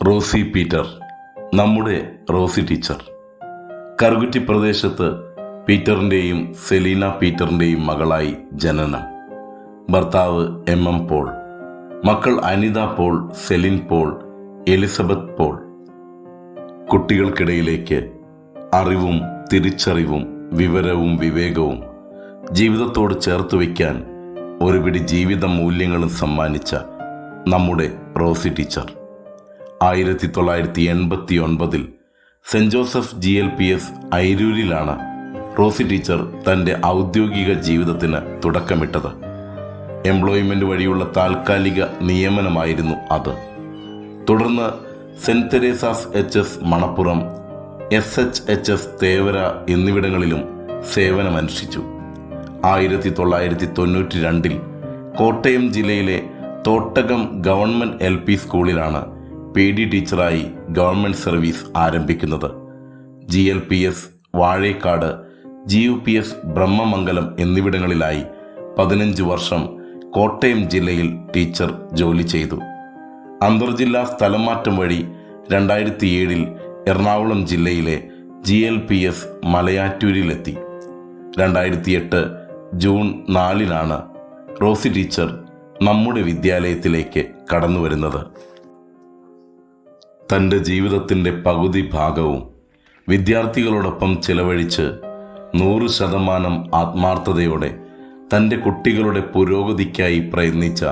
Rossi Peter, നമ്മുടെ Rosy teacher. Karukutty പ്രദേശത്ത് പീറ്ററിൻ്റെയും സെലീന പീറ്ററിൻ്റെയും മകളായി ജനനം. ഭർത്താവ് എം പോൾ, മക്കൾ Anitha Paul, Celine Paul, Elizabeth Paul. കുട്ടികൾക്കിടയിലേക്ക് അറിവും തിരിച്ചറിവും വിവരവും വിവേകവും ജീവിതത്തോട് ചേർത്ത് വയ്ക്കാൻ ഒരുപിടി ജീവിത മൂല്യങ്ങളും സമ്മാനിച്ച നമ്മുടെ Rosy teacher 1989 saint Joseph GLPS അയിരൂരിലാണ് റോസി ടീച്ചർ തൻ്റെ ഔദ്യോഗിക ജീവിതത്തിന് തുടക്കമിട്ടത്. എംപ്ലോയ്മെൻ്റ് വഴിയുള്ള താൽക്കാലിക നിയമനമായിരുന്നു അത്. തുടർന്ന് saint Teresa's HS Manappuram, SHHS Thevara എന്നിവിടങ്ങളിലും സേവനമനുഷ്ഠിച്ചു. 1992 കോട്ടയം ജില്ലയിലെ തോട്ടകം ഗവൺമെൻറ് LP സ്കൂളിലാണ് PD ടീച്ചറായി ഗവൺമെൻറ് സർവീസ് ആരംഭിക്കുന്നത്. GLPS വാഴേക്കാട്, GUPS ബ്രഹ്മമംഗലം എന്നിവിടങ്ങളിലായി 15 വർഷം കോട്ടയം ജില്ലയിൽ ടീച്ചർ ജോലി ചെയ്തു. അന്തർജില്ലാ സ്ഥലംമാറ്റം വഴി 2007 എറണാകുളം ജില്ലയിലെ GLPS മലയാറ്റൂരിലെത്തി. 2008 ജൂൺ 4 റോസി ടീച്ചർ നമ്മുടെ വിദ്യാലയത്തിലേക്ക് കടന്നു വരുന്നത്. തൻ്റെ ജീവിതത്തിൻ്റെ പകുതി ഭാഗവും വിദ്യാർത്ഥികളോടൊപ്പം ചിലവഴിച്ച് 100% ആത്മാർത്ഥതയോടെ തൻ്റെ കുട്ടികളുടെ പുരോഗതിക്കായി പ്രയത്നിച്ച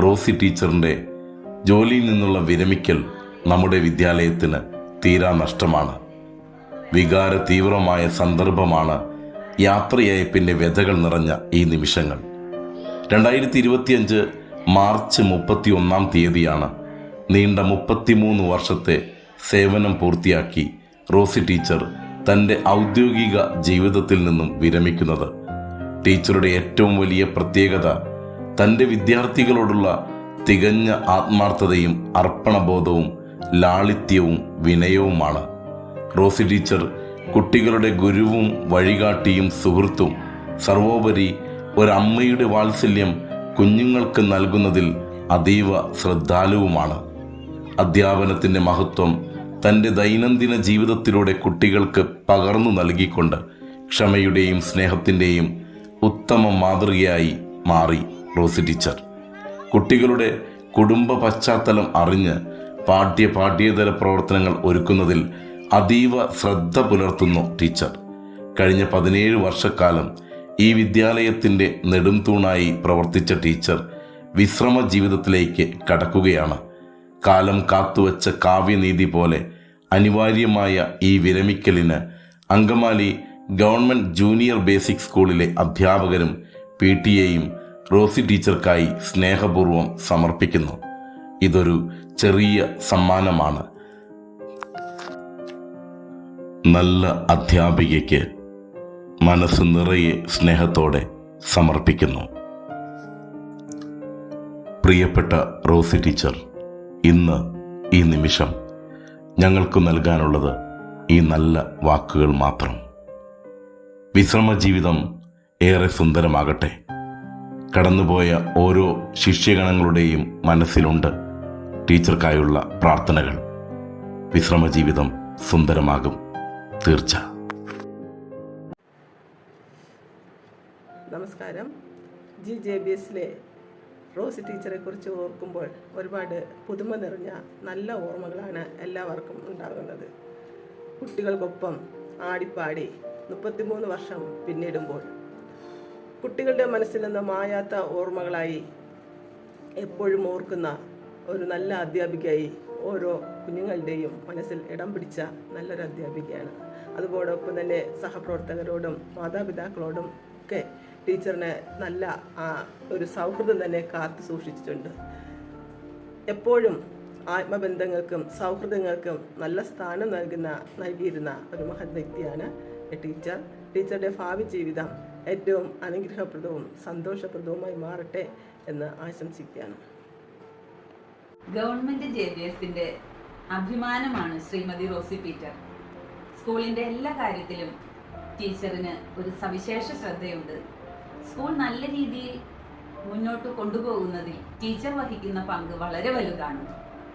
റോസി ടീച്ചറിൻ്റെ ജോലിയിൽ നിന്നുള്ള വിരമിക്കൽ നമ്മുടെ വിദ്യാലയത്തിന് തീരാ നഷ്ടമാണ്. വികാര തീവ്രമായ സന്ദർഭമാണ് യാത്രയയപ്പിൻ്റെ വ്യഥകൾ നിറഞ്ഞ ഈ നിമിഷങ്ങൾ. 2025 മാർച്ച് 31 നീണ്ട 33 വർഷത്തെ സേവനം പൂർത്തിയാക്കി റോസി ടീച്ചർ തൻ്റെ ഔദ്യോഗിക ജീവിതത്തിൽ നിന്നും വിരമിക്കുന്നത്. ടീച്ചറുടെ ഏറ്റവും വലിയ പ്രത്യേകത തൻ്റെ വിദ്യാർത്ഥികളോടുള്ള തികഞ്ഞ ആത്മാർത്ഥതയും അർപ്പണബോധവും ലാളിത്യവും വിനയവുമാണ്. റോസി ടീച്ചർ കുട്ടികളുടെ ഗുരുവും വഴികാട്ടിയും സുഹൃത്തും, സർവോപരി ഒരമ്മയുടെ വാത്സല്യം കുഞ്ഞുങ്ങൾക്ക് നൽകുന്നതിൽ അതീവ ശ്രദ്ധാലുവുമാണ്. അധ്യാപനത്തിൻ്റെ മഹത്വം തൻ്റെ ദൈനംദിന ജീവിതത്തിലൂടെ കുട്ടികൾക്ക് പകർന്നു നൽകിക്കൊണ്ട് ക്ഷമയുടെയും സ്നേഹത്തിൻ്റെയും ഉത്തമ മാതൃകയായി മാറി റോസി ടീച്ചർ. കുട്ടികളുടെ കുടുംബ പശ്ചാത്തലം അറിഞ്ഞ് പാഠ്യേതര പ്രവർത്തനങ്ങൾ ഒരുക്കുന്നതിൽ അതീവ ശ്രദ്ധ പുലർത്തുന്നു ടീച്ചർ. കഴിഞ്ഞ 17 വർഷക്കാലം ഈ വിദ്യാലയത്തിൻ്റെ നെടുംതൂണായി പ്രവർത്തിച്ച ടീച്ചർ വിശ്രമ ജീവിതത്തിലേക്ക് കടക്കുകയാണ്. കാലം കാത്തുവച്ച കാവ്യനീതി പോലെ അനിവാര്യമായ ഈ വിരമിക്കലിന് അങ്കമാലി ഗവൺമെൻറ് ജൂനിയർ ബേസിക് സ്കൂളിലെ അധ്യാപകരും PTA-യും റോസി ടീച്ചർക്കായി സ്നേഹപൂർവ്വം സമർപ്പിക്കുന്നു. ഇതൊരു ചെറിയ സമ്മാനമാണ്. നല്ല അധ്യാപികയ്ക്ക് മനസ്സ് നിറയെ സ്നേഹത്തോടെ സമർപ്പിക്കുന്നു. പ്രിയപ്പെട്ട റോസി ടീച്ചർ, ഇന്ന് ഈ നിമിഷം ഞങ്ങൾക്ക് നൽകാനുള്ളത് ഈ നല്ല വാക്കുകൾ മാത്രം. വിശ്രമജീവിതം ഏറെ സുന്ദരമാകട്ടെ. കടന്നുപോയ ഓരോ ശിഷ്യഗണങ്ങളുടെയും മനസ്സിലുണ്ട് ടീച്ചർക്കായുള്ള പ്രാർത്ഥനകൾ. വിശ്രമജീവിതം സുന്ദരമാകും, തീർച്ച. നമസ്കാരം. GJBSലെ റോസി ടീച്ചറെ കുറിച്ച് ഓർക്കുമ്പോൾ ഒരുപാട് പുതുമ നിറഞ്ഞ നല്ല ഓർമ്മകളാണ് എല്ലാവർക്കും ഉണ്ടാകുന്നത്. കുട്ടികൾക്കൊപ്പം ആടിപ്പാടി 33 വർഷം പിന്നിടുമ്പോൾ കുട്ടികളുടെ മനസ്സിൽ നിന്ന് മായാത്ത ഓർമ്മകളായി എപ്പോഴും ഓർക്കുന്ന ഒരു നല്ല അധ്യാപികയായി ഓരോ കുഞ്ഞുങ്ങളുടെയും മനസ്സിൽ ഇടം പിടിച്ച നല്ലൊരു അധ്യാപികയാണ്. അതോടൊപ്പം തന്നെ സഹപ്രവർത്തകരോടും മാതാപിതാക്കളോടും ഒക്കെ ടീച്ചറിന് നല്ല ഒരു സൗഹൃദം തന്നെ കാത്തു സൂക്ഷിച്ചിട്ടുണ്ട്. എപ്പോഴും ആത്മബന്ധങ്ങൾക്കും സൗഹൃദങ്ങൾക്കും നല്ല സ്ഥാനം നൽകിയിരുന്ന ഒരു മഹത് വ്യക്തിയാണ് ടീച്ചർ. ടീച്ചറുടെ ഭാവി ജീവിതം ഏറ്റവും അനുഗ്രഹപ്രദവും സന്തോഷപ്രദവുമായി മാറട്ടെ എന്ന് ആശംസിക്കുകയാണ്. ഗവൺമെന്റ് JBSന്റെ അഭിമാനമാണ് ശ്രീമതി റോസി പീറ്റർ. സ്കൂളിന്റെ എല്ലാ കാര്യത്തിലും ടീച്ചറിന് ഒരു സവിശേഷ ശ്രദ്ധയുണ്ട്. സ്കൂൾ നല്ല രീതിയിൽ മുന്നോട്ട് കൊണ്ടുപോകുന്നതിൽ ടീച്ചർ വഹിക്കുന്ന പങ്ക് വളരെ വലുതാണ്.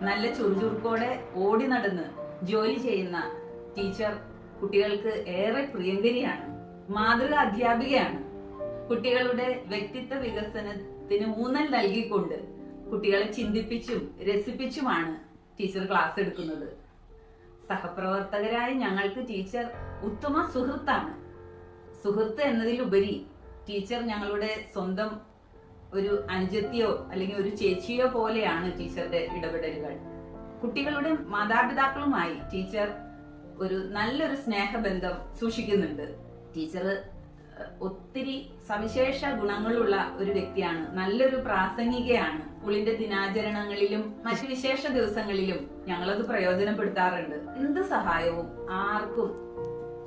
നല്ല ചുറുചുറുക്കോടെ ഓടി നടന്ന് ജോലി ചെയ്യുന്ന ടീച്ചർ കുട്ടികൾക്ക് ഏറെ പ്രിയങ്കരിയാണ്, മാതൃക അധ്യാപികയാണ്. കുട്ടികളുടെ വ്യക്തിത്വ വികസനത്തിന് ഊന്നൽ നൽകിക്കൊണ്ട് കുട്ടികളെ ചിന്തിപ്പിച്ചും രസിപ്പിച്ചുമാണ് ടീച്ചർ ക്ലാസ് എടുക്കുന്നത്. സഹപ്രവർത്തകരായ ഞങ്ങൾക്ക് ടീച്ചർ ഉത്തമ സുഹൃത്താണ്. സുഹൃത്ത് എന്നതിലുപരി ടീച്ചർ ഞങ്ങളുടെ സ്വന്തം ഒരു അനുജത്തിയോ അല്ലെങ്കിൽ ഒരു ചേച്ചിയോ പോലെയാണ് ടീച്ചറുടെ ഇടപെടലുകൾ. കുട്ടികളുടെ മാതാപിതാക്കളുമായി ടീച്ചർ ഒരു നല്ലൊരു സ്നേഹബന്ധം സൂക്ഷിക്കുന്നുണ്ട്. ടീച്ചർ ഒത്തിരി സവിശേഷ ഗുണങ്ങളുള്ള ഒരു വ്യക്തിയാണ്, നല്ലൊരു പ്രാസംഗികയാണ്. സ്കൂളിന്റെ ദിനാചരണങ്ങളിലും മറ്റു വിശേഷ ദിവസങ്ങളിലും ഞങ്ങളത് പ്രയോജനപ്പെടുത്താറുണ്ട്. എന്ത് സഹായവും ആർക്കും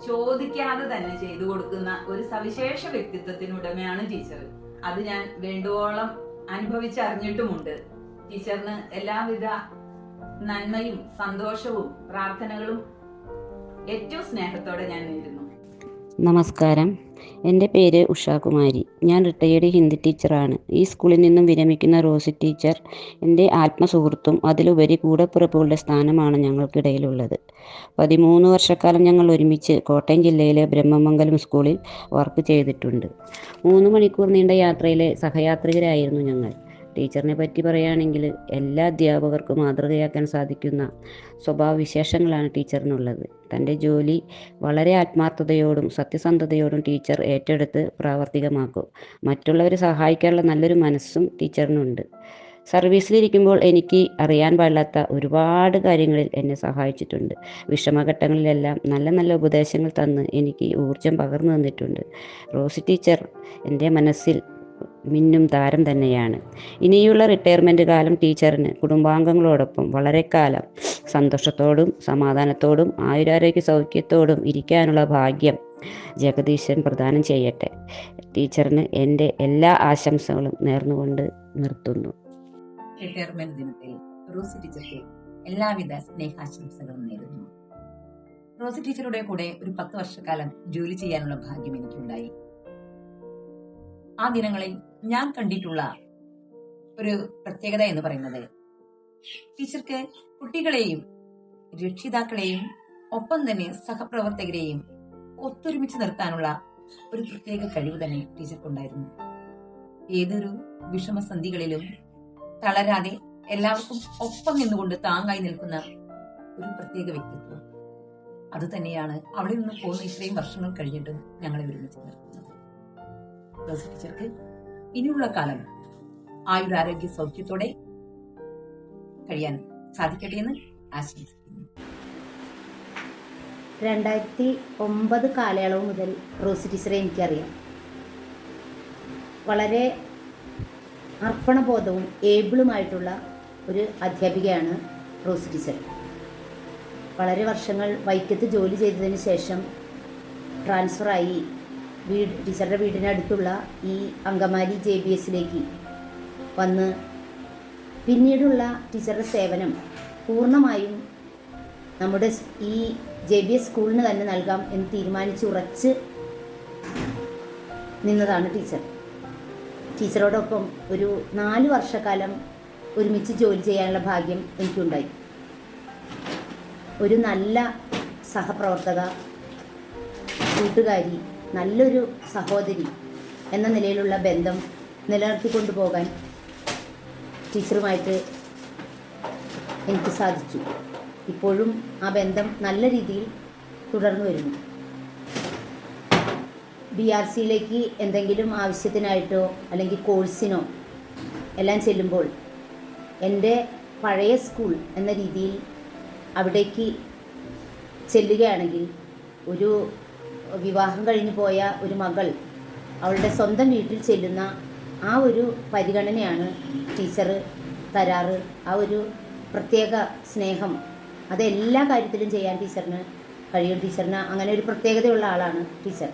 ചോദിക്കാതെ തന്നെ ചെയ്തു കൊടുക്കുന്ന ഒരു സവിശേഷ വ്യക്തിത്വത്തിനുടമയാണ് ടീച്ചർ. അത് ഞാൻ വേണ്ടുവോളം അനുഭവിച്ചറിഞ്ഞിട്ടുമുണ്ട്. ടീച്ചറിന് എല്ലാവിധ നന്മയും സന്തോഷവും പ്രാർത്ഥനകളും ഏറ്റവും സ്നേഹത്തോടെ ഞാൻ നേരുന്നു. നമസ്കാരം, എൻ്റെ പേര് ഉഷാകുമാരി. ഞാൻ റിട്ടയേർഡ് ഹിന്ദി ടീച്ചറാണ്. ഈ സ്കൂളിൽ നിന്നും വിരമിക്കുന്ന റോസി ടീച്ചർ എൻ്റെ ആത്മസുഹൃത്തും അതിലുപരി കൂടപ്പിറപ്പുകളുടെ സ്ഥാനമാണ് ഞങ്ങൾക്കിടയിലുള്ളത്. 13 വർഷക്കാലം ഞങ്ങൾ ഒരുമിച്ച് കോട്ടയം ജില്ലയിലെ ബ്രഹ്മമംഗലം സ്കൂളിൽ വർക്ക് ചെയ്തിട്ടുണ്ട്. 3 മണിക്കൂർ നീണ്ട യാത്രയിലെ സഹയാത്രികരായിരുന്നു ഞങ്ങൾ. ടീച്ചറിനെ പറ്റി പറയുകയാണെങ്കിൽ എല്ലാ അധ്യാപകർക്കും മാതൃകയാക്കാൻ സാധിക്കുന്ന സ്വഭാവവിശേഷങ്ങളാണ് ടീച്ചറിനുള്ളത്. തൻ്റെ ജോലി വളരെ ആത്മാർത്ഥതയോടും സത്യസന്ധതയോടും ടീച്ചർ ഏറ്റെടുത്ത് പ്രാവർത്തികമാക്കും. മറ്റുള്ളവരെ സഹായിക്കാനുള്ള നല്ലൊരു മനസ്സും ടീച്ചറിനുണ്ട്. സർവീസിലിരിക്കുമ്പോൾ എനിക്ക് അറിയാൻ പാടില്ലാത്ത ഒരുപാട് കാര്യങ്ങളിൽ എന്നെ സഹായിച്ചിട്ടുണ്ട്. വിഷമഘട്ടങ്ങളിലെല്ലാം നല്ല നല്ല ഉപദേശങ്ങൾ തന്ന് എനിക്ക് ഊർജം പകർന്നു തന്നിട്ടുണ്ട്. റോസി ടീച്ചർ എൻ്റെ മനസ്സിൽ മിന്നും താരം തന്നെയാണ്. ഇനിയുള്ള റിട്ടയർമെൻറ്റ് കാലം ടീച്ചറിന് കുടുംബാംഗങ്ങളോടൊപ്പം വളരെ കാലം സന്തോഷത്തോടും സമാധാനത്തോടും ആയുരാരോഗ്യ സൗഖ്യത്തോടും ഇരിക്കാനുള്ള ഭാഗ്യം ജഗദീശൻ പ്രദാനം ചെയ്യട്ടെ. ടീച്ചറിന് എൻ്റെ എല്ലാ ആശംസകളും നേർന്നുകൊണ്ട് നിർത്തുന്നു. റിട്ടയർമെന്റ് ദിനത്തിൽ റോസി ടീച്ചർക്ക് എല്ലാവിധ സ്നേഹാശംസകളും നേരുന്നു. റോസി ടീച്ചറുടെ കൂടെ ഒരു 10 വർഷക്കാലം ജോലി ചെയ്യാനുള്ള ഭാഗ്യം എനിക്കുണ്ടായി. ആ ദിനങ്ങളിൽ ഞാൻ കണ്ടിട്ടുള്ള ഒരു പ്രത്യേകത എന്ന് പറയുന്നത്, ടീച്ചർക്ക് കുട്ടികളെയും രക്ഷിതാക്കളെയും ഒപ്പം തന്നെ സഹപ്രവർത്തകരെയും ഒത്തൊരുമിച്ച് നിർത്താനുള്ള ഒരു പ്രത്യേക കഴിവ് തന്നെ ടീച്ചർക്കുണ്ടായിരുന്നു. ഏതൊരു വിഷമസന്ധികളിലും തളരാതെ എല്ലാവർക്കും ഒപ്പം നിന്നുകൊണ്ട് താങ്ങായി നിൽക്കുന്ന ഒരു പ്രത്യേക വ്യക്തിത്വം. അത് തന്നെയാണ് അവിടെ നിന്ന് പോകുന്ന ഇത്രയും വർഷങ്ങൾ കഴിഞ്ഞിട്ടും ഞങ്ങളെ ഒരുമിച്ച് നിർത്തുന്നത്. റോസി ടീച്ചർക്ക് ഇനിയുള്ള കാലം ആയുരാരോഗ്യ സൗഖ്യത്തോടെ കഴിയാൻ സാധിക്കട്ടെ എന്ന് ആശംസിക്കുന്നു. 2009 കാലയളവ് മുതൽ റോസി ടീച്ചറെ എനിക്കറിയാം. വളരെ അർപ്പണബോധവും ഏബിളുമായിട്ടുള്ള ഒരു അധ്യാപികയാണ് റോസി ടീച്ചർ. വളരെ വർഷങ്ങൾ വൈക്കത്ത് ജോലി ചെയ്തതിന് ശേഷം ട്രാൻസ്ഫറായി ടീച്ചറുടെ വീടിനടുത്തുള്ള ഈ അങ്കമാലി JBSലേക്ക് വന്ന് പിന്നീടുള്ള ടീച്ചറുടെ സേവനം പൂർണ്ണമായും നമ്മുടെ ഈ JBS സ്കൂളിന് തന്നെ നൽകാം എന്ന് തീരുമാനിച്ച് ഉറച്ച് നിന്നതാണ് ടീച്ചർ. ടീച്ചറോടൊപ്പം ഒരു 4 വർഷക്കാലം ഒരുമിച്ച് ജോലി ചെയ്യാനുള്ള ഭാഗ്യം എനിക്കുണ്ടായി. ഒരു നല്ല സഹപ്രവർത്തക, കൂട്ടുകാരി, നല്ലൊരു സഹോദരി എന്ന നിലയിലുള്ള ബന്ധം നിലനിർത്തിക്കൊണ്ടു പോകാൻ ടീച്ചറുമായിട്ട് എനിക്ക് സാധിച്ചു. ഇപ്പോഴും ആ ബന്ധം നല്ല രീതിയിൽ തുടർന്നു വരുന്നു. BRCയിലേക്ക് എന്തെങ്കിലും ആവശ്യത്തിനായിട്ടോ അല്ലെങ്കിൽ കോഴ്സിനോ എല്ലാം ചെല്ലുമ്പോൾ എൻ്റെ പഴയ സ്കൂൾ എന്ന രീതിയിൽ അവിടേക്ക് ചെല്ലുകയാണെങ്കിൽ ഒരു വിവാഹം കഴിഞ്ഞു പോയ ഒരു മകൾ അവളുടെ സ്വന്തം വീട്ടിൽ ചെല്ലുന്ന ആ ഒരു പരിഗണനയാണ് ടീച്ചർ തരാറ്. ആ ഒരു പ്രത്യേക സ്നേഹം അതെല്ലാ കാര്യത്തിലും ചെയ്യാൻ ടീച്ചറിന് കഴിയും. ടീച്ചറിന് അങ്ങനെ ഒരു പ്രത്യേകതയുള്ള ആളാണ് ടീച്ചർ.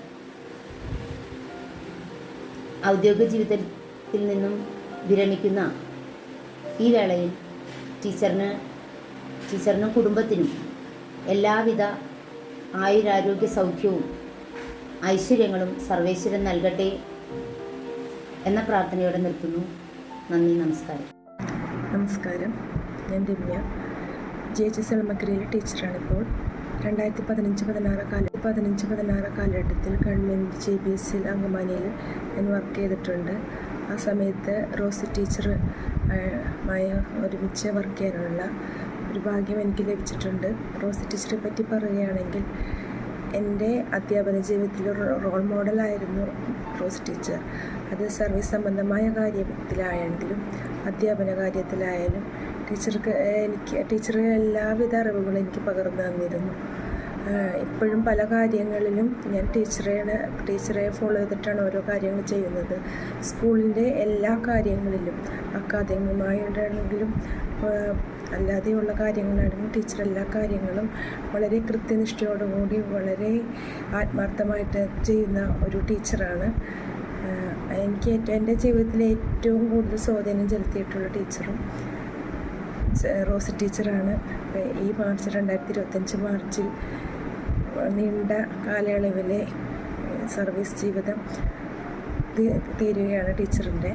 ഔദ്യോഗിക ജീവിതത്തിൽ നിന്നും വിരമിക്കുന്ന ഈ വേളയിൽ ടീച്ചറിനും കുടുംബത്തിനും എല്ലാവിധ ആയുരാരോഗ്യ സൗഖ്യവും ഐശ്വര്യങ്ങളും സർവേശ്വരൻ നൽകട്ടെ എന്ന പ്രാർത്ഥനയോടെ നിർത്തുന്നു. നന്ദി, നമസ്കാരം. നമസ്കാരം. ഞാൻ ദിവ്യ. GHS എളമക്കരയിലെ ടീച്ചറാണിപ്പോൾ. 2015-16 കാലഘട്ടത്തിൽ ഗവൺമെൻറ് JBSൽ അങ്കമാലിയിൽ ഞാൻ വർക്ക് ചെയ്തിട്ടുണ്ട്. ആ സമയത്ത് റോസി ടീച്ചറുമായി ഒരുമിച്ച് വർക്ക് ചെയ്യാനുള്ള ഒരു ഭാഗ്യം എനിക്ക് ലഭിച്ചിട്ടുണ്ട്. റോസി ടീച്ചറെ പറ്റി പറയുകയാണെങ്കിൽ എൻ്റെ അധ്യാപന ജീവിതത്തിലൊരു റോൾ മോഡലായിരുന്നു റോസി ടീച്ചർ. അത് സർവീസ് സംബന്ധമായ കാര്യത്തിലായെങ്കിലും അധ്യാപന കാര്യത്തിലായാലും ടീച്ചർ എല്ലാവിധ അറിവുകളും എനിക്ക് പകർന്നു തന്നിരുന്നു. ഇപ്പോഴും പല കാര്യങ്ങളിലും ഞാൻ ടീച്ചറെ ഫോളോ ചെയ്തിട്ടാണ് ഓരോ കാര്യങ്ങൾ ചെയ്യുന്നത്. സ്കൂളിൻ്റെ എല്ലാ കാര്യങ്ങളിലും അക്കാദമികമായിട്ടാണെങ്കിലും അല്ലാതെയുള്ള കാര്യങ്ങളാണെങ്കിലും ടീച്ചർ എല്ലാ കാര്യങ്ങളും വളരെ കൃത്യനിഷ്ഠയോടുകൂടി വളരെ ആത്മാർത്ഥമായിട്ട് ചെയ്യുന്ന ഒരു ടീച്ചറാണ്. എൻ്റെ ജീവിതത്തിൽ ഏറ്റവും കൂടുതൽ സ്വാധീനം ചെലുത്തിയിട്ടുള്ള ടീച്ചറും റോസി ടീച്ചറാണ്. ഈ 2025 മാർച്ചിൽ നീണ്ട കാലയളവിലെ സർവീസ് ജീവിതം തീരുകയാണ് ടീച്ചറിൻ്റെ.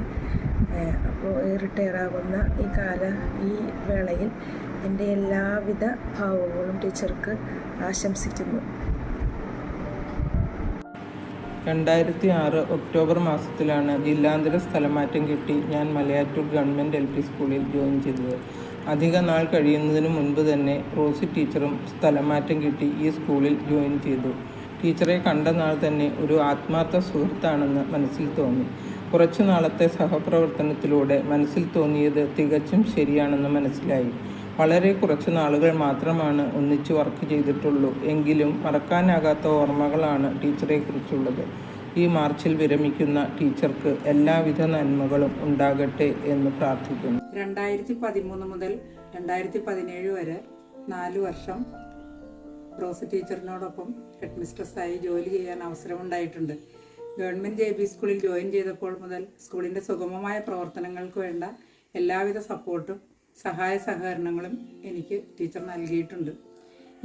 അപ്പോൾ റിട്ടയർ ആകുന്ന ഈ വേളയിൽ എൻ്റെ എല്ലാവിധ ഭാവങ്ങളും ടീച്ചർക്ക് ആശംസിക്കുന്നു. 2006 ഒക്ടോബർ മാസത്തിലാണ് ജില്ലാന്തര സ്ഥലമാറ്റം കിട്ടി ഞാൻ മലയാറ്റൂർ ഗവൺമെൻറ് LP സ്കൂളിൽ ജോയിൻ ചെയ്തത്. അധിക നാൾ കഴിയുന്നതിന് മുൻപ് തന്നെ റോസി ടീച്ചറും സ്ഥലമാറ്റം കിട്ടി ഈ സ്കൂളിൽ ജോയിൻ ചെയ്തു. ടീച്ചറെ കണ്ട നാൾ തന്നെ ഒരു ആത്മാർത്ഥ സുഹൃത്താണെന്ന് മനസ്സിൽ തോന്നി. കുറച്ചു നാളത്തെ സഹപ്രവർത്തനത്തിലൂടെ മനസ്സിൽ തോന്നിയത് തികച്ചും ശരിയാണെന്ന് മനസ്സിലായി. വളരെ കുറച്ച് നാളുകൾ മാത്രമാണ് ഒന്നിച്ച് വർക്ക് ചെയ്തിട്ടുള്ളൂ. എങ്കിലും മറക്കാനാകാത്ത ഓർമ്മകളാണ് ടീച്ചറെക്കുറിച്ചുള്ളത്. ഈ മാർച്ചിൽ വിരമിക്കുന്ന ടീച്ചർക്ക് എല്ലാവിധ നന്മകളും ഉണ്ടാകട്ടെ എന്ന് പ്രാർത്ഥിക്കുന്നു. 2013 മുതൽ 2017 വരെ 4 വർഷം റോസി ടീച്ചറിനോടൊപ്പം ഹെഡ് മിസ്ട്രസ്സായി ജോലി ചെയ്യാൻ അവസരമുണ്ടായിട്ടുണ്ട്. ഗവൺമെൻറ് JB സ്കൂളിൽ ജോയിൻ ചെയ്തപ്പോൾ മുതൽ സ്കൂളിൻ്റെ സുഗമമായ പ്രവർത്തനങ്ങൾക്ക് വേണ്ട എല്ലാവിധ സപ്പോർട്ടും സഹായ സഹകരണങ്ങളും എനിക്ക് ടീച്ചർ നൽകിയിട്ടുണ്ട്.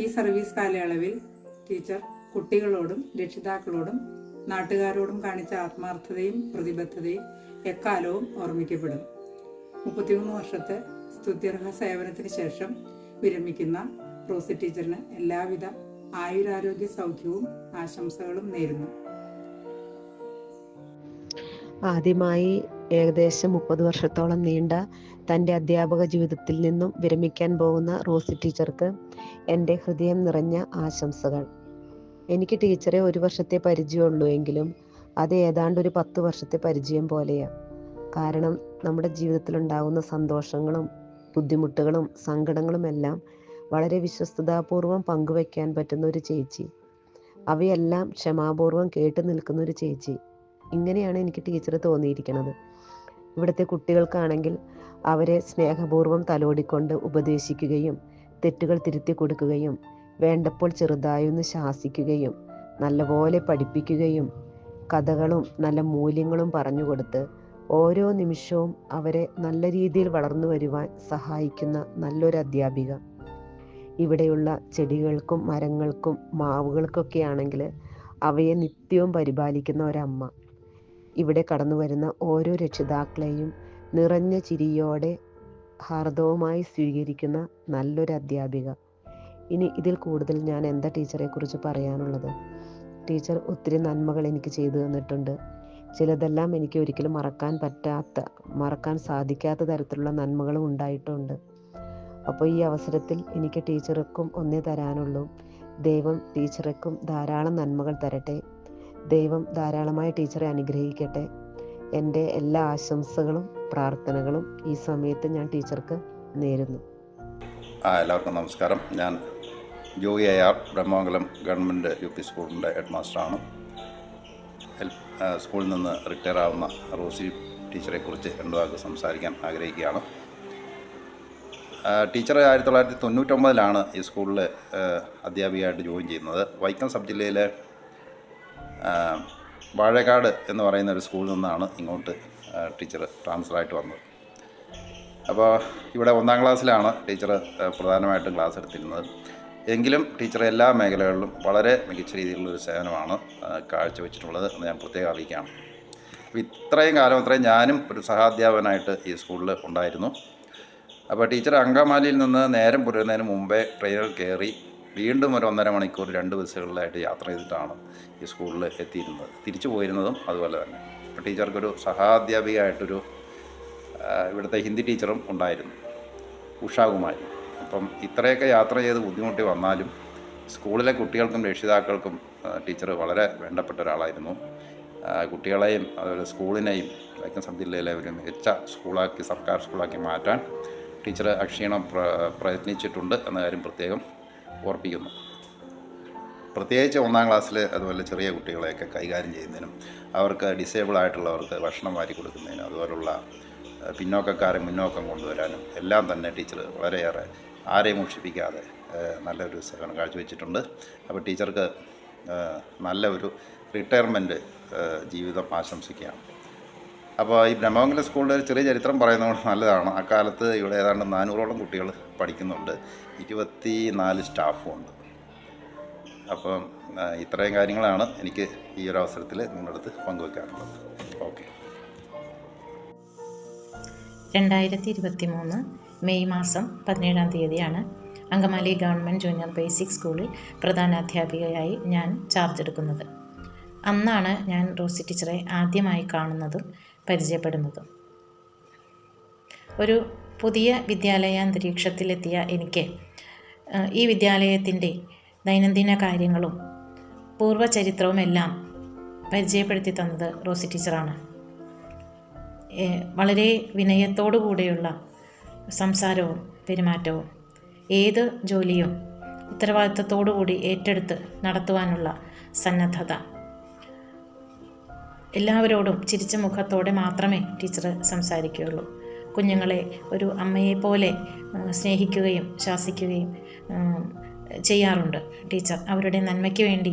ഈ സർവീസ് കാലയളവിൽ ടീച്ചർ കുട്ടികളോടും രക്ഷിതാക്കളോടും നാട്ടുകാരോടും കാണിച്ച ആത്മാർത്ഥതയും പ്രതിബദ്ധതയും എക്കാലവും ഓർമ്മിക്കപ്പെടും. 33 വർഷത്തെ സ്തുത്യർഹ സേവനത്തിന് ശേഷം വിരമിക്കുന്ന റോസി ടീച്ചറിന് എല്ലാവിധ ആയുരാരോഗ്യ സൗഖ്യവും ആശംസകളും നേരുന്നു. ആദ്യമായി ഏകദേശം 30 വർഷത്തോളം നീണ്ട തൻ്റെ അധ്യാപക ജീവിതത്തിൽ നിന്നും വിരമിക്കാൻ പോകുന്ന റോസി ടീച്ചർക്ക് എൻ്റെ ഹൃദയം നിറഞ്ഞ ആശംസകൾ. എനിക്ക് ടീച്ചറെ 1 വർഷത്തെ പരിചയമുള്ളൂ എങ്കിലും അത് ഏതാണ്ട് ഒരു 10 വർഷത്തെ പരിചയം പോലെയാണ്. കാരണം നമ്മുടെ ജീവിതത്തിലുണ്ടാകുന്ന സന്തോഷങ്ങളും ബുദ്ധിമുട്ടുകളും സങ്കടങ്ങളും എല്ലാം വളരെ വിശ്വസ്തതാപൂർവം പങ്കുവയ്ക്കാൻ പറ്റുന്ന ഒരു ചേച്ചി, അവയെല്ലാം ക്ഷമാപൂർവം കേട്ടു നിൽക്കുന്ന ഒരു ചേച്ചി. ഇങ്ങനെയാണ് എനിക്ക് ടീച്ചർ തോന്നിയിരിക്കുന്നത്. ഇവിടുത്തെ കുട്ടികൾക്കാണെങ്കിൽ അവരെ സ്നേഹപൂർവ്വം തലോടിക്കൊണ്ട് ഉപദേശിക്കുകയും തെറ്റുകൾ തിരുത്തി കൊടുക്കുകയും വേണ്ടപ്പോൾ ചെറുതായൊന്ന് ശാസിക്കുകയും നല്ലപോലെ പഠിപ്പിക്കുകയും കഥകളും നല്ല മൂല്യങ്ങളും പറഞ്ഞു കൊടുത്ത് ഓരോ നിമിഷവും അവരെ നല്ല രീതിയിൽ വളർന്നു വരുവാൻ സഹായിക്കുന്ന നല്ലൊരു അധ്യാപിക. ഇവിടെയുള്ള ചെടികൾക്കും മരങ്ങൾക്കും മാവുകൾക്കൊക്കെ ആണെങ്കിൽ അവയെ നിത്യവും പരിപാലിക്കുന്ന ഒരമ്മ. ഇവിടെ കടന്നു വരുന്ന ഓരോ രക്ഷിതാക്കളെയും നിറഞ്ഞ ചിരിയോടെ ഹാർദവുമായി സ്വീകരിക്കുന്ന നല്ലൊരു അധ്യാപിക. ഇനി ഇതിൽ കൂടുതൽ ഞാൻ എന്താ ടീച്ചറെക്കുറിച്ച് പറയാനുള്ളത്? ടീച്ചർ ഒത്തിരി നന്മകൾ എനിക്ക് ചെയ്തു തന്നിട്ടുണ്ട്. ചിലതെല്ലാം എനിക്ക് ഒരിക്കലും മറക്കാൻ സാധിക്കാത്ത തരത്തിലുള്ള നന്മകളും ഉണ്ടായിട്ടുണ്ട്. അപ്പോൾ ഈ അവസരത്തിൽ എനിക്ക് ടീച്ചർക്കും ഒന്നേ തരാനുള്ളൂ, ദൈവം ടീച്ചർക്കും ധാരാളം നന്മകൾ തരട്ടെ. ദൈവം ധാരാളമായി ടീച്ചറെ അനുഗ്രഹിക്കട്ടെ. എൻ്റെ എല്ലാ ആശംസകളും പ്രാർത്ഥനകളും ഈ സമയത്ത് ഞാൻ ടീച്ചർക്ക് നേരുന്നു. എല്ലാവർക്കും നമസ്കാരം. ഞാൻ Joy AR Brahmamangalam government UP സ്കൂളിൻ്റെ ഹെഡ് മാസ്റ്ററാണ്. സ്കൂളിൽ നിന്ന് റിട്ടയർ ആവുന്ന റോസി ടീച്ചറെക്കുറിച്ച് 2 വാക്ക് സംസാരിക്കാൻ ആഗ്രഹിക്കുകയാണ്. ടീച്ചർ 1999 ഈ സ്കൂളിൽ അധ്യാപികയായിട്ട് ജോയിൻ ചെയ്യുന്നത്. വൈക്കം സബ് ജില്ലയിലെ വാഴക്കാട് എന്ന് പറയുന്ന ഒരു സ്കൂളിൽ നിന്നാണ് ഇങ്ങോട്ട് ടീച്ചർ ട്രാൻസ്ഫറായിട്ട് വന്നത്. അപ്പോൾ ഇവിടെ 1ാം ക്ലാസ്സിലാണ് ടീച്ചർ പ്രധാനമായിട്ടും ക്ലാസ് എടുത്തിരുന്നത്. എങ്കിലും ടീച്ചർ എല്ലാ മേഖലകളിലും വളരെ മികച്ച രീതിയിലുള്ളൊരു സേവനമാണ് കാഴ്ചവെച്ചിട്ടുള്ളത് എന്ന് ഞാൻ പ്രത്യേകം അറിയിക്കുകയാണ്. അപ്പോൾ ഇത്രയും ഞാനും ഒരു സഹാധ്യാപകനായിട്ട് ഈ സ്കൂളിൽ ഉണ്ടായിരുന്നു. അപ്പോൾ ടീച്ചർ അങ്കമാലിയിൽ നിന്ന് നേരം പുലരുന്നതിന് മുമ്പേ ട്രെയിനിൽ കയറി വീണ്ടും ഒരു 1.5 മണിക്കൂർ 2 ബസ്സുകളിലായിട്ട് യാത്ര ചെയ്തിട്ടാണ് ഈ സ്കൂളിൽ എത്തിയിരുന്നത്. തിരിച്ചു പോയിരുന്നതും അതുപോലെ തന്നെ. അപ്പോൾ ടീച്ചർക്കൊരു സഹാധ്യാപികയായിട്ടൊരു ഇവിടുത്തെ ഹിന്ദി ടീച്ചറും ഉണ്ടായിരുന്നു, ഉഷാകുമാരി. അപ്പം ഇത്രയൊക്കെ യാത്ര ചെയ്ത് ബുദ്ധിമുട്ടി വന്നാലും സ്കൂളിലെ കുട്ടികൾക്കും രക്ഷിതാക്കൾക്കും ടീച്ചർ വളരെ വേണ്ടപ്പെട്ട ഒരാളായിരുന്നു. കുട്ടികളെയും അതുപോലെ സ്കൂളിനെയും വൈക്കം സബ് ജില്ലയിലെ ഒരു മികച്ച സ്കൂളാക്കി, സർക്കാർ സ്കൂളാക്കി മാറ്റാൻ ടീച്ചർ അക്ഷീണം പ്രയത്നിച്ചിട്ടുണ്ട് എന്ന കാര്യം പ്രത്യേകം ഓർപ്പിക്കുന്നു. പ്രത്യേകിച്ച് 1-ാം ക്ലാസ്സിൽ അതുപോലെ ചെറിയ കുട്ടികളെയൊക്കെ കൈകാര്യം ചെയ്യുന്നതിനും അവർക്ക് ഡിസേബിൾ ആയിട്ടുള്ളവർക്ക് ഭക്ഷണം വാരി കൊടുക്കുന്നതിനും അതുപോലുള്ള പിന്നോക്കക്കാരെ മുന്നോക്കം കൊണ്ടുവരാനും എല്ലാം തന്നെ ടീച്ചർ വളരെയേറെ ആരെയും മുഷിപ്പിക്കാതെ നല്ലൊരു സേവനം കാഴ്ചവെച്ചിട്ടുണ്ട്. അപ്പോൾ ടീച്ചർക്ക് നല്ല ഒരു റിട്ടയർമെൻറ്റ് ജീവിതം ആശംസിക്കുകയാണ്. അപ്പോൾ ഈ ബ്രഹ്മമംഗലം സ്കൂളിൻ്റെ ഒരു ചെറിയ ചരിത്രം പറയുന്നത് നല്ലതാണ്. അക്കാലത്ത് ഇവിടെ ഏതാണ്ട് 400ഓളം കുട്ടികൾ പഠിക്കുന്നുണ്ട്, 24 സ്റ്റാഫും ഉണ്ട്. അപ്പം ഇത്രയും കാര്യങ്ങളാണ് എനിക്ക് ഈ ഒരു അവസരത്തിൽ നിങ്ങളുടെ അടുത്ത് പങ്കുവെക്കാറുള്ളത്. ഓക്കെ. 2023 മെയ് മാസം 17-ാം തീയതിയാണ് അങ്കമാലി ഗവൺമെൻറ് ജൂനിയർ ബേസിക് സ്കൂളിൽ പ്രധാനാധ്യാപികയായി ഞാൻ ചാർജ് എടുക്കുന്നത്. അന്നാണ് ഞാൻ റോസി ടീച്ചറെ ആദ്യമായി കാണുന്നതും പരിചയപ്പെടുന്നതും. ഒരു പുതിയ വിദ്യാലയാന്തരീക്ഷത്തിലെത്തിയ എനിക്ക് ഈ വിദ്യാലയത്തിൻ്റെ ദൈനംദിന കാര്യങ്ങളും പൂർവ്വചരിത്രവുമെല്ലാം പരിചയപ്പെടുത്തി തന്നത് റോസി ടീച്ചറാണ്. വളരെ വിനയത്തോടു കൂടെയുള്ള സംസാരവും പെരുമാറ്റവും, ഏത് ജോലിയും ഉത്തരവാദിത്തത്തോടു കൂടി ഏറ്റെടുത്ത് നടത്തുവാനുള്ള സന്നദ്ധത, എല്ലാവരോടും ചിരിച്ച മുഖത്തോടെ മാത്രമേ ടീച്ചർ സംസാരിക്കുകയുള്ളൂ. കുഞ്ഞുങ്ങളെ ഒരു അമ്മയെപ്പോലെ സ്നേഹിക്കുകയും ശാസിക്കുകയും ചെയ്യാറുണ്ട് ടീച്ചർ. അവരുടെ നന്മയ്ക്ക് വേണ്ടി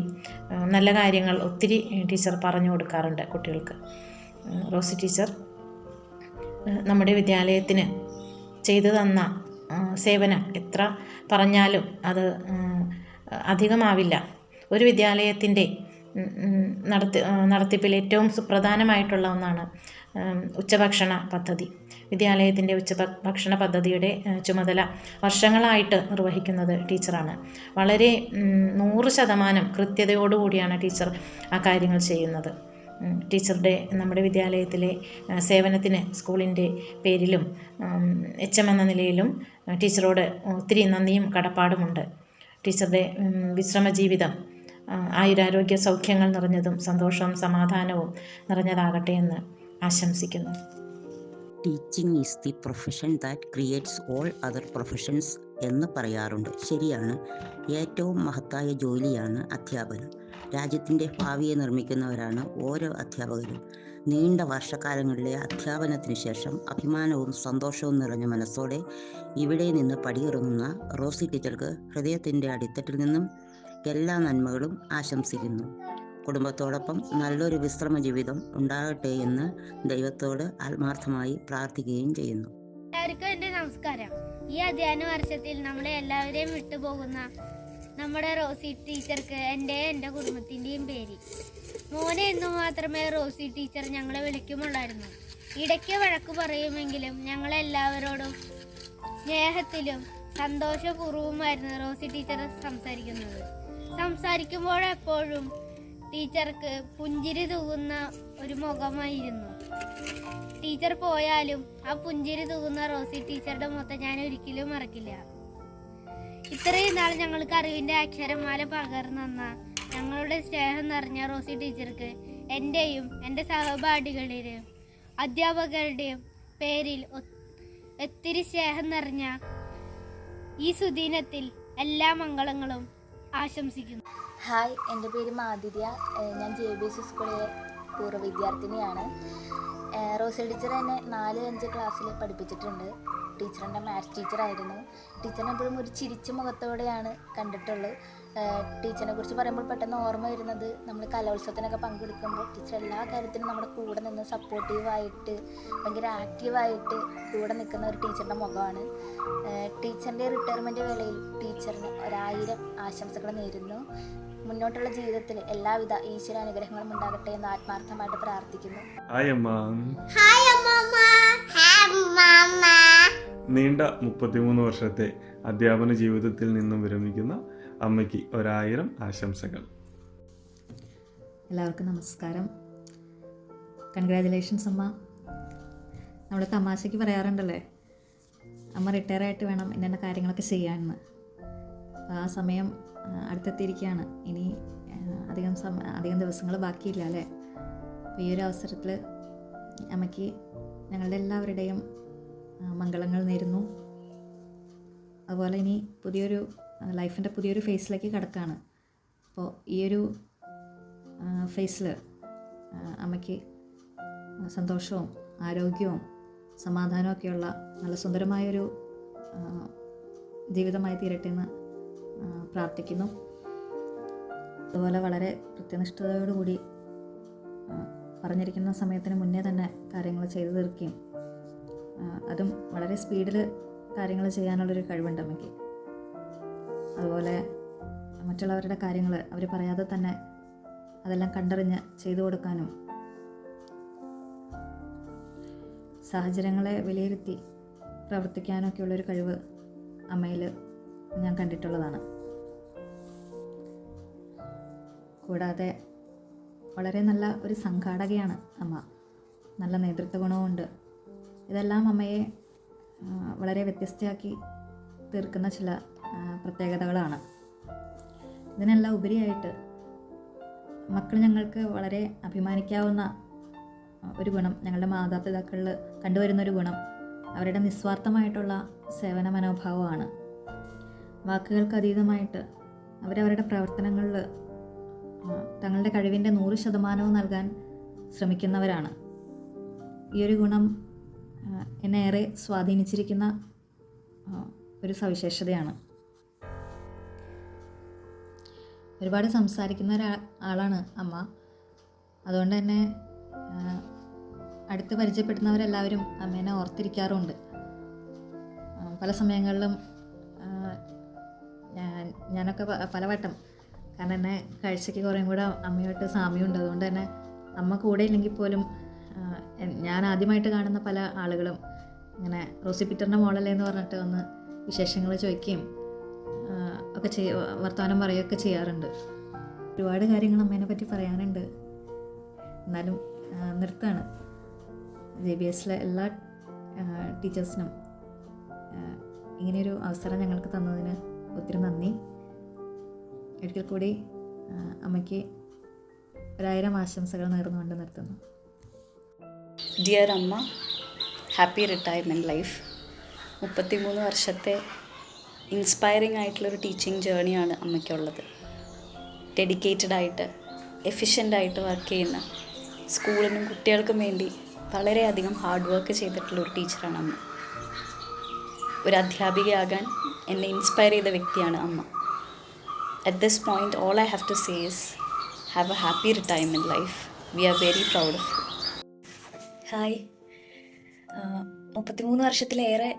നല്ല കാര്യങ്ങൾ ഒത്തിരി ടീച്ചർ പറഞ്ഞു കൊടുക്കാറുണ്ട് കുട്ടികൾക്ക്. റോസി ടീച്ചർ നമ്മുടെ വിദ്യാലയത്തിന് ചെയ്തു തന്ന സേവനം എത്ര പറഞ്ഞാലും അത് അധികമാവില്ല. ഒരു വിദ്യാലയത്തിൻ്റെ നടത്തിപ്പിൽ ഏറ്റവും സുപ്രധാനമായിട്ടുള്ള ഒന്നാണ് ഉച്ചഭക്ഷണ പദ്ധതി. വിദ്യാലയത്തിൻ്റെ ഉച്ചഭക്ഷണ പദ്ധതിയുടെ ചുമതല വർഷങ്ങളായിട്ട് നിർവഹിക്കുന്നത് ടീച്ചറാണ്. വളരെ 100% കൃത്യതയോടുകൂടിയാണ് ടീച്ചർ ആ കാര്യങ്ങൾ ചെയ്യുന്നത്. ടീച്ചറുടെ നമ്മുടെ വിദ്യാലയത്തിലെ സേവനത്തിന് സ്കൂളിൻ്റെ പേരിലും HM എന്ന നിലയിലും ടീച്ചറോട് ഒത്തിരി നന്ദിയും കടപ്പാടുമുണ്ട്. ടീച്ചറുടെ വിശ്രമ ജീവിതം ആയുരാരോഗ്യ സൗഖ്യങ്ങൾ നിറഞ്ഞതും സന്തോഷവും സമാധാനവും നിറഞ്ഞതാകട്ടെ എന്ന് ആശംസിക്കുന്നു. Teaching is the profession that creates all other professions എന്ന് പറയാറുണ്ട്. ശരിയാണ്. ഏറ്റവും മഹത്തായ ജോലിയാണ് അധ്യാപനം. രാജ്യത്തിൻ്റെ ഭാവിയെ നിർമ്മിക്കുന്നവരാണ് ഓരോ അധ്യാപകരും. നീണ്ട വർഷക്കാലങ്ങളിലെ അധ്യാപനത്തിന് ശേഷം അഭിമാനവും സന്തോഷവും നിറഞ്ഞ മനസ്സോടെ ഇവിടെ നിന്ന് പടിയിറങ്ങുന്ന റോസി ടീച്ചർക്ക് ഹൃദയത്തിൻ്റെ അടിത്തട്ടിൽ നിന്നും എല്ലാ നന്മകളും ആശംസിക്കുന്നു. കുടുംബത്തോടൊപ്പം നല്ലൊരു വിശ്രമ ജീവിതം ഉണ്ടാകട്ടെ എന്ന് ദൈവത്തോട് ആത്മാർത്ഥമായി പ്രാർത്ഥിക്കുകയും ചെയ്യുന്നു. എല്ലാവർക്കും എൻ്റെ നമസ്കാരം. ഈ അധ്യയന വർഷത്തിൽ നമ്മളെ എല്ലാവരെയും വിട്ടുപോകുന്ന നമ്മുടെ റോസി ടീച്ചർക്ക് എൻ്റെ കുടുംബത്തിൻ്റെയും പേര് മോനെ എന്ന് മാത്രമേ റോസി ടീച്ചർ ഞങ്ങളെ വിളിക്കുമുള്ളായിരുന്നു. ഇടയ്ക്ക് വഴക്ക് പറയുമെങ്കിലും ഞങ്ങളെല്ലാവരോടും സ്നേഹത്തിലും സന്തോഷപൂർവ്വമായിരുന്നു റോസി ടീച്ചർ സംസാരിക്കുമ്പോഴെപ്പോഴും ടീച്ചർക്ക് പുഞ്ചിരി തൂകുന്ന ഒരു മുഖമായിരുന്നു. ടീച്ചർ പോയാലും ആ പുഞ്ചിരി തൂകുന്ന റോസി ടീച്ചറുടെ മുഖത്ത് ഞാൻ ഒരിക്കലും മറക്കില്ല. ഇത്രയും നാൾ ഞങ്ങൾക്ക് അറിവിൻ്റെ അക്ഷരമാല പകർന്നെന്ന ഞങ്ങളുടെ സ്നേഹം നിറഞ്ഞ റോസി ടീച്ചർക്ക് എൻ്റെയും എൻ്റെ സഹപാഠികളുടെയും അധ്യാപകരുടെയും പേരിൽ ഒത്തിരി സ്നേഹം നിറഞ്ഞ ഈ സുദിനത്തിൽ എല്ലാ മംഗളങ്ങളും ആശംസിക്കുന്നു. ഹായ്, എൻ്റെ പേര് മാധുര്യ. ഞാൻ JBS സ്കൂളിലെ പൂർവ്വ വിദ്യാർത്ഥിനിയാണ്. റോസി ടീച്ചർ എന്നെ 4-5 ക്ലാസ്സിൽ പഠിപ്പിച്ചിട്ടുണ്ട്. ടീച്ചറിൻ്റെ മാത്സ് ടീച്ചറായിരുന്നു. ടീച്ചറിനെ എപ്പോഴും ഒരു ചിരിച്ച മുഖത്തോടെയാണ് കണ്ടിട്ടുള്ളൂ. ടീച്ചറിനെ കുറിച്ച് പറയുമ്പോൾ പെട്ടെന്ന് ഓർമ്മ വരുന്നത് നമ്മൾ കലോത്സവത്തിനൊക്കെ പങ്കെടുക്കുമ്പോൾ ടീച്ചർ എല്ലാ കാര്യത്തിനും നമ്മുടെ കൂടെ നിന്ന് സപ്പോർട്ടീവായിട്ട് ഭയങ്കര ആക്റ്റീവായിട്ട് കൂടെ നിൽക്കുന്ന ഒരു ടീച്ചറിൻ്റെ മുഖമാണ്. ടീച്ചറിൻ്റെ റിട്ടയർമെൻറ്റ് വേളയിൽ ടീച്ചറിന് 1000 ആശംസകൾ നേരുന്നു. മുന്നോട്ടുള്ള ജീവിതത്തിൽ എല്ലാവിധ ഈശ്വര അനുഗ്രഹങ്ങളും ഉണ്ടാകട്ടെ എന്ന് ആത്മാർത്ഥമായിട്ട് പ്രാർത്ഥിക്കുന്നു. ഹായ് അമ്മ. ഹായ് അമ്മ. ഹായ് അമ്മ. നീണ്ട 33 വർഷത്തെ അധ്യാപന ജീവിതത്തിൽ നിന്നും വിരമിക്കുന്ന അമ്മയ്ക്ക് 1000 ആശംസകൾ. എല്ലാവർക്കും നമസ്കാരം. കൺഗ്രാജുലേഷൻസ് അമ്മ. നമ്മൾ തമാശയ്ക്ക് പറയാറുണ്ടല്ലേ, അമ്മ റിട്ടയർ ആയിട്ട് വേണം ഇന്ന കാര്യങ്ങളൊക്കെ ചെയ്യാമെന്ന്. അപ്പോൾ ആ സമയം അടുത്തെത്തിയിരിക്കുകയാണ്. ഇനി അധികം ദിവസങ്ങൾ ബാക്കിയില്ല അല്ലേ. അപ്പോൾ ഈ ഒരു അവസരത്തിൽ അമ്മയ്ക്ക് ഞങ്ങളുടെ എല്ലാവരുടെയും മംഗളങ്ങൾ നേരുന്നു. അതുപോലെ ഇനി ലൈഫിൻ്റെ പുതിയൊരു ഫേസിലേക്ക് കടക്കുകയാണ്. അപ്പോൾ ഈ ഒരു ഫേസിൽ അമ്മയ്ക്ക് സന്തോഷവും ആരോഗ്യവും സമാധാനവും ഒക്കെയുള്ള നല്ല സുന്ദരമായൊരു ജീവിതമായി തീരട്ടെ എന്ന് പ്രാർത്ഥിക്കുന്നു. അതുപോലെ വളരെ കൃത്യനിഷ്ഠതയോടുകൂടി പറഞ്ഞിരിക്കുന്ന സമയത്തിന് മുന്നേ തന്നെ കാര്യങ്ങൾ ചെയ്തു തീർക്കുകയും അതും വളരെ സ്പീഡിൽ കാര്യങ്ങൾ ചെയ്യാനുള്ളൊരു കഴിവുണ്ട് അമ്മയ്ക്ക്. അതുപോലെ മറ്റുള്ളവരുടെ കാര്യങ്ങൾ അവർ പറയാതെ തന്നെ അതെല്ലാം കണ്ടറിഞ്ഞ് ചെയ്തു കൊടുക്കാനും സാഹചര്യങ്ങളെ വിലയിരുത്തി പ്രവർത്തിക്കാനൊക്കെ ഉള്ളൊരു കഴിവ് അമ്മയിൽ ഞാൻ കണ്ടിട്ടുള്ളതാണ്. കൂടാതെ വളരെ നല്ല ഒരു സംഘാടകയാണ് അമ്മ. നല്ല നേതൃത്വ ഗുണവുമുണ്ട്. ഇതെല്ലാം അമ്മയെ വളരെ വ്യത്യസ്തയാക്കി തീർക്കുന്ന ചില പ്രത്യേകതകളാണ്. ഇതിനെല്ലാം ഉപരിയായിട്ട് മക്കൾ ഞങ്ങൾക്ക് വളരെ അഭിമാനിക്കാവുന്ന ഒരു ഗുണം, ഞങ്ങളുടെ മാതാപിതാക്കളിൽ കണ്ടുവരുന്നൊരു ഗുണം അവരുടെ നിസ്വാർത്ഥമായിട്ടുള്ള സേവന മനോഭാവമാണ്. വാക്കുകൾക്ക് അതീതമായിട്ട് അവരവരുടെ പ്രവർത്തനങ്ങളിൽ തങ്ങളുടെ കഴിവിൻ്റെ 100% നൽകാൻ ശ്രമിക്കുന്നവരാണ്. ഈ ഒരു ഗുണം എന്നെ ഏറെ സ്വാധീനിച്ചിരിക്കുന്ന ഒരു സവിശേഷതയാണ്. ഒരുപാട് സംസാരിക്കുന്ന ഒരാളാണ് അമ്മ. അതുകൊണ്ട് തന്നെ അടുത്ത് പരിചയപ്പെടുന്നവരെല്ലാവരും അമ്മേനെ ഓർത്തിരിക്കാറുമുണ്ട്. പല സമയങ്ങളിലും ഞാനൊക്കെ പലവട്ടം, കാരണം എന്നെ കാഴ്ചയ്ക്ക് കുറേയും കൂടെ അമ്മയായിട്ട് സാമ്യമുണ്ട്. അതുകൊണ്ട് തന്നെ അമ്മ കൂടെ ഇല്ലെങ്കിൽ പോലും ഞാൻ ആദ്യമായിട്ട് കാണുന്ന പല ആളുകളും ഇങ്ങനെ റോസി പീറ്ററിൻ്റെ മോളല്ലേ എന്ന് പറഞ്ഞിട്ട് വന്ന് വിശേഷങ്ങൾ ചോദിക്കുകയും ഒക്കെ വർത്തമാനം പറയുകയൊക്കെ ചെയ്യാറുണ്ട്. ഒരുപാട് കാര്യങ്ങൾ അമ്മേനെ പറ്റി പറയാനുണ്ട്. എന്നാലും നിർത്തുകയാണ്. JBSലെ എല്ലാ ടീച്ചേഴ്സിനും ഇങ്ങനെയൊരു അവസരം ഞങ്ങൾക്ക് തന്നതിന് ഒത്തിരി നന്ദി. ഒരിക്കൽ കൂടി അമ്മയ്ക്ക് 1000 ആശംസകൾ നേർന്നുകൊണ്ട് നിർത്തുന്നു. ഡിയർ അമ്മ, ഹാപ്പി റിട്ടയർമെൻറ്റ് ലൈഫ്. 33 വർഷത്തെ ഇൻസ്പയറിംഗ് ആയിട്ടുള്ളൊരു ടീച്ചിങ് ജേണിയാണ് അമ്മയ്ക്കുള്ളത്. ഡെഡിക്കേറ്റഡ് ആയിട്ട് എഫിഷ്യൻ്റായിട്ട് വർക്ക് ചെയ്യുന്ന, സ്കൂളിനും കുട്ടികൾക്കും വേണ്ടി വളരെയധികം ഹാർഡ് വർക്ക് ചെയ്തിട്ടുള്ളൊരു ടീച്ചറാണ് അമ്മ. ഒരു അധ്യാപികയാകാൻ എന്നെ ഇൻസ്പയർ ചെയ്ത വ്യക്തിയാണ് അമ്മ. At this point, all I have to say is, have a happy retirement life. We are very proud of you. Hi. 33 വർഷത്തിലേറെ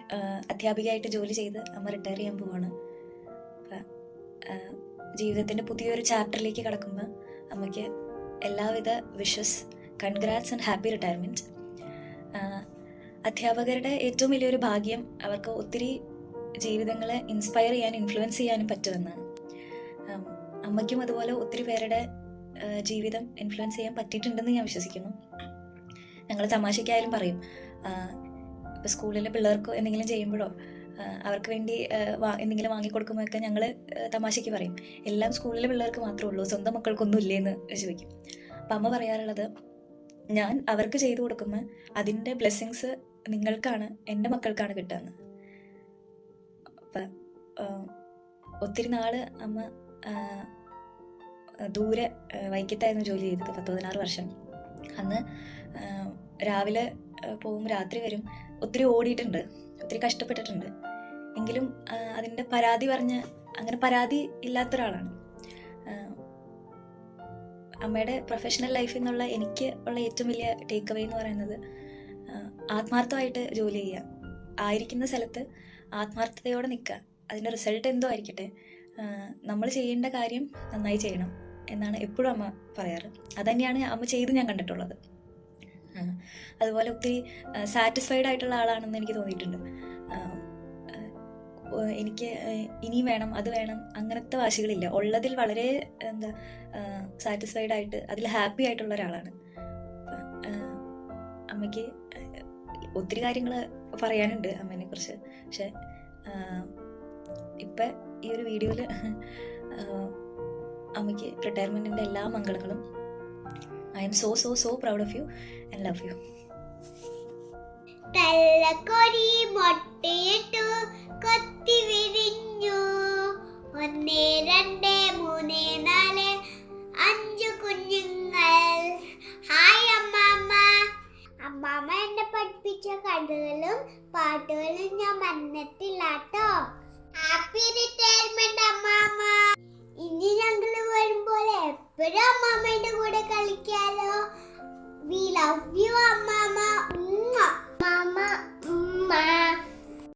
അധ്യാപികയായിട്ട് ജോലി ചെയ്ത് അമ്മ റിട്ടയർ ചെയ്യാൻ പോവാണ്. ജീവിതത്തിൻ്റെ പുതിയൊരു ചാപ്റ്ററിലേക്ക് കടക്കുമ്പോൾ അമ്മയ്ക്ക് എല്ലാവിധ wishes, congrats and happy retirement. അധ്യാപകരുടെ ഏറ്റവും വലിയൊരു ഭാഗ്യം അവർക്ക് ഒത്തിരി ജീവിതങ്ങളെ ഇൻസ്പയർ ചെയ്യാനും ഇൻഫ്ലുവൻസ് ചെയ്യാനും പറ്റുമെന്നാണ്. അമ്മയ്ക്കും അതുപോലെ ഒത്തിരി പേരുടെ ജീവിതം ഇൻഫ്ലുവൻസ് ചെയ്യാൻ പറ്റിയിട്ടുണ്ടെന്ന് ഞാൻ വിശ്വസിക്കുന്നു. ഞങ്ങൾ തമാശയ്ക്കായാലും പറയും, ഇപ്പോൾ സ്കൂളിലെ പിള്ളേർക്ക് എന്തെങ്കിലും ചെയ്യുമ്പോഴോ അവർക്ക് വേണ്ടി എന്തെങ്കിലും വാങ്ങിക്കൊടുക്കുമ്പോഴൊക്കെ ഞങ്ങൾ തമാശയ്ക്ക് പറയും, എല്ലാം സ്കൂളിലെ പിള്ളേർക്ക് മാത്രമേ ഉള്ളൂ, സ്വന്തം മക്കൾക്കൊന്നും ഇല്ലേന്ന് ചോദിക്കും. അപ്പം അമ്മ പറയാറുള്ളത്, ഞാൻ അവർക്ക് ചെയ്തു കൊടുക്കുമ്പോൾ അതിൻ്റെ ബ്ലെസ്സിങ്സ് നിങ്ങൾക്കാണ്, എൻ്റെ മക്കൾക്കാണ് കിട്ടുകയെന്ന്. അപ്പം ഒത്തിരി നാൾ അമ്മ ദൂരെ വൈക്കത്തായിരുന്നു ജോലി ചെയ്തത്, 10-16 വർഷം. അന്ന് രാവിലെ പോവും, രാത്രി വരും. ഒത്തിരി ഓടിയിട്ടുണ്ട്, ഒത്തിരി കഷ്ടപ്പെട്ടിട്ടുണ്ട്. എങ്കിലും അതിൻ്റെ പരാതി പറഞ്ഞ് അങ്ങനെ പരാതി ഇല്ലാത്തൊരാളാണ്. അമ്മയുടെ പ്രൊഫഷണൽ ലൈഫിൽ നിന്നുള്ള എനിക്ക് ഉള്ള ഏറ്റവും വലിയ ടേക്ക് അവേ എന്ന് പറയുന്നത്, ആത്മാർത്ഥമായിട്ട് ജോലി ചെയ്യുക, ആയിരിക്കുന്ന സ്ഥലത്ത് ആത്മാർത്ഥതയോടെ നിൽക്കുക. അതിൻ്റെ റിസൾട്ട് എന്തോ ആയിരിക്കട്ടെ, നമ്മൾ ചെയ്യേണ്ട കാര്യം നന്നായി ചെയ്യണം എന്നാണ് എപ്പോഴും അമ്മ പറയാറ്. അതുതന്നെയാണ് അമ്മ ചെയ്ത് ഞാൻ കണ്ടിട്ടുള്ളത്. അതുപോലെ ഒത്തിരി സാറ്റിസ്ഫൈഡ് ആയിട്ടുള്ള ആളാണെന്ന് എനിക്ക് തോന്നിയിട്ടുണ്ട്. എനിക്ക് ഇനിയും വേണം, അത് വേണം, അങ്ങനത്തെ വാശികളില്ല. ഉള്ളതിൽ വളരെ സാറ്റിസ്ഫൈഡ് ആയിട്ട് അതിൽ ഹാപ്പി ആയിട്ടുള്ള ഒരാളാണ്. അമ്മയ്ക്ക് ഒത്തിരി കാര്യങ്ങൾ പറയാനുണ്ട് അമ്മേനെ കുറിച്ച്. പക്ഷെ ഇപ്പം ഈ ഒരു വീഡിയോയിൽ അമ്മയ്ക്ക് റിട്ടയർമെൻറ്റിൻ്റെ എല്ലാ മംഗളങ്ങളും. I am so so so proud of you and love you. തള്ളക്കൊടി മൊട്ടയിട്ടു കൊത്തി വിരിഞ്ഞു 1 2 3 4 5 കുഞ്ഞുങ്ങൾ. ഹായ് അമ്മാമ്മ. അമ്മാമ്മ എന്നെ പഠിപ്പിച്ച കഥകളും പാട്ടുകളും ഞാൻ മറന്നിട്ടില്ല കേട്ടോ. ഹാപ്പി റിട്ടയർമെന്റ് അമ്മാമ്മ. ഇനി ഞങ്ങള് വരുമ്പോൾ എപ്പോഴും അമ്മാമ്മയുടെ കൂടെ കളിക്കാലോ. വി ലവ് യു അമ്മാമ്മ. അമ്മാമ്മ.